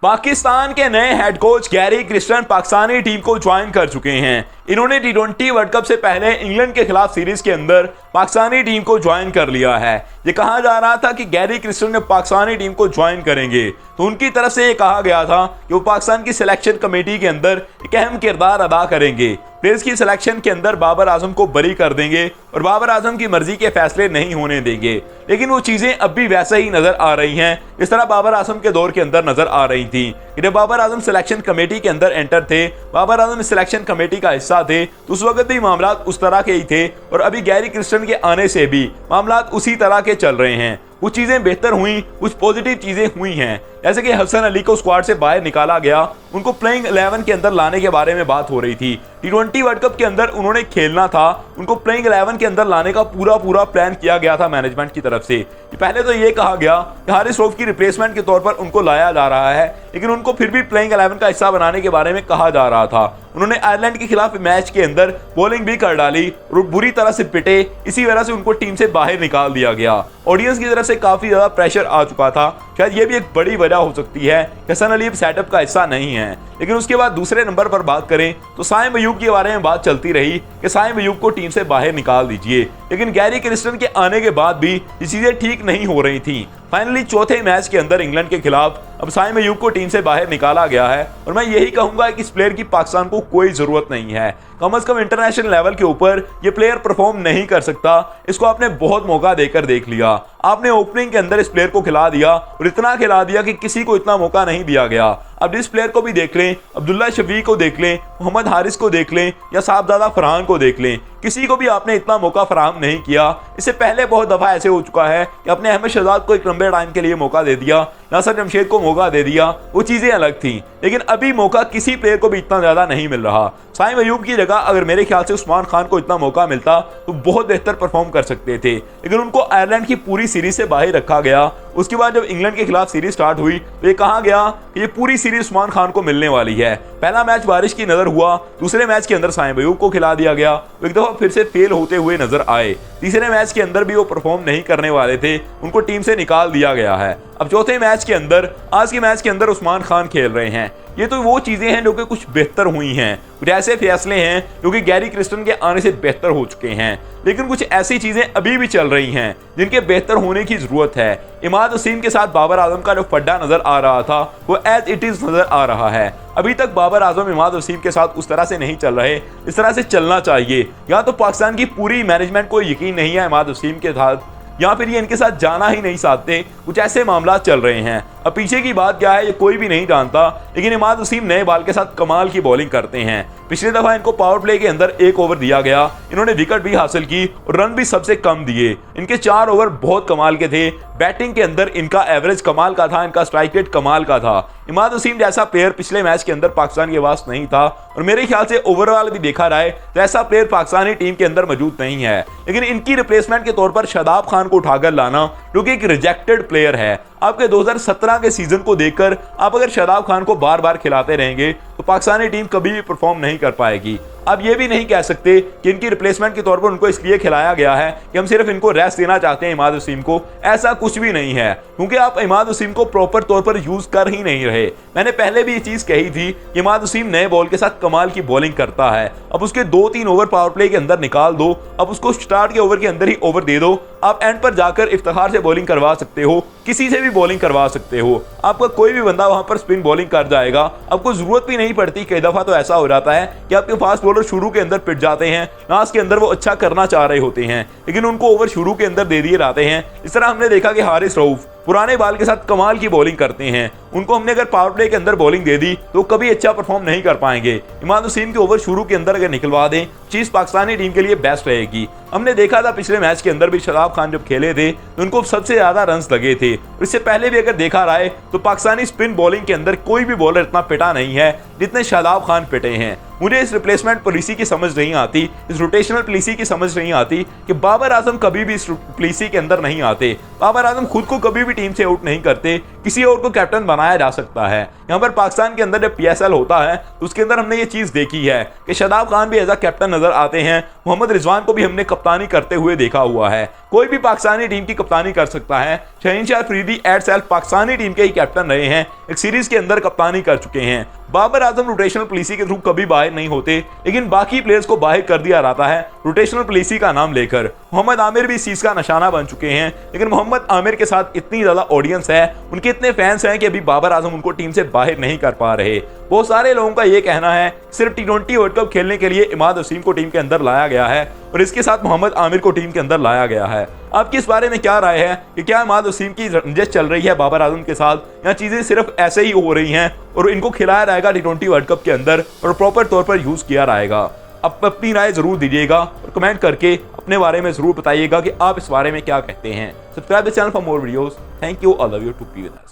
पाकिस्तान के नए head coach Gary Kristen Pakistani team को ज्वाइन कर चुके हैं। इन्होंने टी20 वर्ल्ड कप से पहले इंग्लैंड के खिलाफ सीरीज के अंदर पाकिस्तानी टीम को ज्वाइन कर लिया है। ये कहा जा रहा था कि गैरी क्रिस्टन ने पाकिस्तानी टीम को ज्वाइन करेंगे, तो उनकी तरफ से ये कहा गया था कि वो पाकिस्तान की सिलेक्शन कमेटी के अंदर एक अहम किरदार अदा करेंगे। प्लेयर्स की सिलेक्शन के अंदर बाबर आजम को बरी कर देंगे और बाबर आजम की मर्जी के फैसले नहीं होने देंगे। लेकिन वो चीजें अब भी वैसे ही नजर आ रही हैं इस तरह बाबर आजम के दौर के अंदर नजर आ रही थी। जब बाबर आजम सिलेक्शन कमेटी के अंदर एंटर थे, बाबर आजम सिलेक्शन कमेटी का हिस्सा थे, तो उस वक्त भी मामला उस तरह के ही थे और अभी गैरी क्रिस्टन के आने से भी मामला उसी तरह के चल रहे हैं। कुछ चीजें बेहतर हुई, कुछ पॉजिटिव चीजें हुई हैं, जैसे कि हसन अली को स्क्वाड से बाहर निकाला गया, उनको प्लेइंग 11 के अंदर लाने के बारे में बात हो रही थी। टी20 वर्ल्ड कप के अंदर उन्होंने खेलना था, उनको प्लेइंग 11 के अंदर लाने का पूरा प्लान किया गया था मैनेजमेंट की तरफ से। पहले तो ये कहा गया कि हारिस रऊफ की रिप्लेसमेंट के तौर पर उनको लाया जा रहा है, लेकिन उनको फिर भी प्लेइंग 11 का हिस्सा बनाने के बारे में कहा जा रहा था। उन्होंने आयरलैंड के खिलाफ मैच के अंदर बॉलिंग भी कर डाली और बुरी तरह से पिटे, इसी वजह से उनको टीम से बाहर निकाल दिया गया। ऑडियंस की तरफ से काफी ज्यादा प्रेशर आ चुका था, शायद ये भी एक बड़ी वजह हो सकती है कि हसन अली सेटअप का हिस्सा नहीं है। लेकिन उसके बाद दूसरे नंबर पर बात करें तो साइम अयूब के बारे में बात चलती रही कि साइम अयूब को टीम से बाहर निकाल दीजिए, लेकिन गैरी क्रिस्टन के आने के बाद भी ये चीजें ठीक नहीं हो रही थी। फाइनली चौथे मैच के अंदर इंग्लैंड के खिलाफ अब साइम अयूब को टीम से बाहर निकाला गया है और मैं यही कहूंगा कि इस प्लेयर की पाकिस्तान को कोई जरूरत नहीं है। कम से कम इंटरनेशनल लेवल के ऊपर ये प्लेयर परफॉर्म नहीं कर सकता। इसको आपने बहुत मौका देकर देख लिया, आपने ओपनिंग के अंदर इस प्लेयर को खिला दिया और इतना खिला दिया कि किसी को इतना मौका नहीं दिया गया। अब इस प्लेयर को भी देख लें, अब्दुल्ला शफीक को देख लें, मोहम्मद हारिस को देख लें या साहबजादा फरहान को देख लें, किसी को भी आपने इतना मौका फराहम नहीं किया। इससे पहले बहुत दफा ऐसे हो चुका है कि आपने अहमद शहजाद को एक लंबे टाइम के लिए मौका दे दिया, नासिर जमशेद को मौका दे दिया, वो चीजें अलग थी। लेकिन अभी मौका किसी प्लेयर को भी इतना ज्यादा नहीं मिल रहा। साइम अयूब की जगह अगर मेरे ख्याल से उस्मान खान को इतना मौका मिलता तो बहुत बेहतर परफॉर्म कर सकते थे, लेकिन उनको आयरलैंड की पूरी सीरीज से बाहर रखा गया। उसके बाद जब इंग्लैंड के खिलाफ सीरीज स्टार्ट हुई तो ये कहा गया कि ये पूरी सीरीज उस्मान खान को मिलने वाली है। पहला मैच बारिश की नजर हुआ, दूसरे मैच के अंदर साइम अयूब को खिला दिया गया, एक दफा फिर से फेल होते हुए नजर आए। तीसरे मैच के अंदर भी वो परफॉर्म नहीं करने वाले थे, उनको टीम से निकाल दिया गया है। अब चौथे मैच के अंदर, आज के मैच के अंदर उस्मान खान खेल रहे हैं। ये तो वो चीजें हैं जो कि कुछ बेहतर हुई हैं, कुछ ऐसे फैसले हैं जो कि गैरी क्रिस्टन के आने से बेहतर हो चुके हैं। लेकिन कुछ ऐसी चीजें अभी भी चल रही हैं जिनके बेहतर होने की जरूरत है। इमाद वसीम के साथ बाबर आजम का जो फड्डा नजर आ रहा था वो एज इट इज नजर आ रहा है। अभी तक बाबर आजम इमाद वसीम के साथ उस तरह से नहीं चल रहे, इस तरह से चलना चाहिए। या तो पाकिस्तान की पूरी मैनेजमेंट को यकीन नहीं है इमाद वसीम के साथ, या फिर ये इनके साथ जाना ही नहीं चाहते। कुछ ऐसे मामला चल रहे हैं। अब पीछे की बात क्या है ये कोई भी नहीं जानता, लेकिन इमाद वसीम नए बाल के साथ कमाल की बॉलिंग करते हैं। पिछली दफा इनको पावर प्ले के अंदर 1 ओवर दिया गया, इन्होंने विकेट भी हासिल की और रन भी सबसे कम दिए। इनके 4 ओवर बहुत कमाल के थे। बैटिंग के अंदर इनका एवरेज कमाल का था, इनका स्ट्राइक रेट कमाल का था। इमाद वसीम जैसा प्लेयर पिछले मैच के अंदर पाकिस्तान के पास नहीं था और मेरे ख्याल से ओवरऑल भी देखा रहा है तो ऐसा प्लेयर पाकिस्तानी टीम के अंदर मौजूद नहीं है। लेकिन इनकी रिप्लेसमेंट के तौर पर शादाब खान को उठाकर लाना, जो कि एक रिजेक्टेड प्लेयर है। आपके 2017 के सीजन को देखकर आप अगर शादाब खान को बार बार खिलाते रहेंगे तो पाकिस्तानी टीम कभी भी परफॉर्म नहीं कर पाएगी। आप ये भी नहीं कह सकते कि इनकी रिप्लेसमेंट के तौर पर उनको इसलिए खिलाया गया है कि हम सिर्फ इनको रेस्ट देना चाहते हैं इमाद वसीम को। ऐसा कुछ भी नहीं है, क्योंकि आप इमाद वसीम को प्रॉपर तौर पर यूज कर ही नहीं रहे। मैंने पहले भी ये चीज कही थी कि इमाद वसीम नए बॉल के साथ कमाल की बॉलिंग करता है। अब उसके 2-3 ओवर पावर प्ले के अंदर निकाल दो, अब उसको स्टार्ट के ओवर के अंदर ही ओवर दे दो। आप एंड पर जाकर इफ्तिखार से बॉलिंग करवा सकते हो, किसी से भी बॉलिंग करवा सकते हो। आपका कोई भी बंदा वहां पर स्पिन बॉलिंग कर जाएगा, आपको जरूरत भी नहीं पड़ती। कई दफा तो ऐसा हो जाता है कि आपके फास्ट बॉलर शुरू के अंदर पिट जाते हैं, लास्ट के अंदर वो अच्छा करना चाह रहे होते हैं, लेकिन उनको ओवर शुरू के अंदर दे दिए जाते हैं। इस तरह हमने देखा कि हारिस रऊफ पुराने बाल के साथ कमाल की बॉलिंग करते हैं, उनको हमने अगर पावर प्ले के अंदर बॉलिंग दे दी तो कभी अच्छा परफॉर्म नहीं कर पाएंगे। इमाद वसीम के ओवर शुरू के अंदर अगर निकलवा दें, चीज पाकिस्तानी टीम के लिए बेस्ट रहेगी। हमने देखा था पिछले मैच के अंदर भी शादाब खान जब खेले थे तो उनको सबसे ज्यादा रन लगे थे। इससे पहले भी अगर देखा रहा है तो पाकिस्तानी स्पिन बॉलिंग के अंदर कोई भी बॉलर इतना पिटा नहीं है जितने शादाब खान पिटे हैं। मुझे इस रिप्लेसमेंट पॉलिसी की समझ नहीं आती, इस रोटेशनल पॉलिसी की समझ नहीं आती कि बाबर आजम कभी भी इस पॉलिसी के अंदर नहीं आते। बाबर आजम खुद को कभी भी टीम से आउट नहीं करते, किसी और को कैप्टन बनाया जा सकता है। यहाँ पर पाकिस्तान के अंदर जब PSL होता है तो उसके अंदर हमने ये चीज देखी है कि शादाब खान भी एज अ कैप्टन नजर आते हैं, मोहम्मद रिजवान को भी हमने कप्तानी करते हुए देखा हुआ है। कोई भी पाकिस्तानी टीम की कप्तानी कर सकता है। Shaheen Shah Afridi itself Pakistani team के ही कैप्टन रहे हैं, एक सीरीज के अंदर कप्तानी कर चुके हैं। बाबर आजम रोटेशनल पॉलिसी के थ्रू कभी बाहर नहीं होते, लेकिन बाकी प्लेयर्स को बाहर कर दिया जाता है रोटेशनल पॉलिसी का नाम लेकर। मोहम्मद आमिर भी इस चीज का निशाना बन चुके हैं, लेकिन मोहम्मद आमिर के साथ इतनी ज्यादा ऑडियंस है, उनके इतने फैंस हैं कि अभी बाबर आजम उनको टीम से बाहर नहीं कर पा रहे। बहुत सारे लोगों का ये कहना है सिर्फ T20 वर्ल्ड कप खेलने के लिए इमाद वसीम को टीम के अंदर लाया गया है और इसके साथ मोहम्मद आमिर को टीम के अंदर लाया गया है। आपकी इस बारे में क्या राय है कि क्या इमाद वसीम की रंजिश चल रही है बाबर आजम के साथ, या चीजें सिर्फ ऐसे ही हो रही हैं और इनको खिलाया रहेगा T20 वर्ल्ड कप के अंदर और प्रॉपर तौर पर यूज किया रहेगा? आप अपनी राय जरूर दीजिएगा और कमेंट करके अपने बारे में जरूर बताइएगा कि आप इस बारे में क्या कहते हैं। Subscribe the channel for more videos. Thank you, all of you to be with us.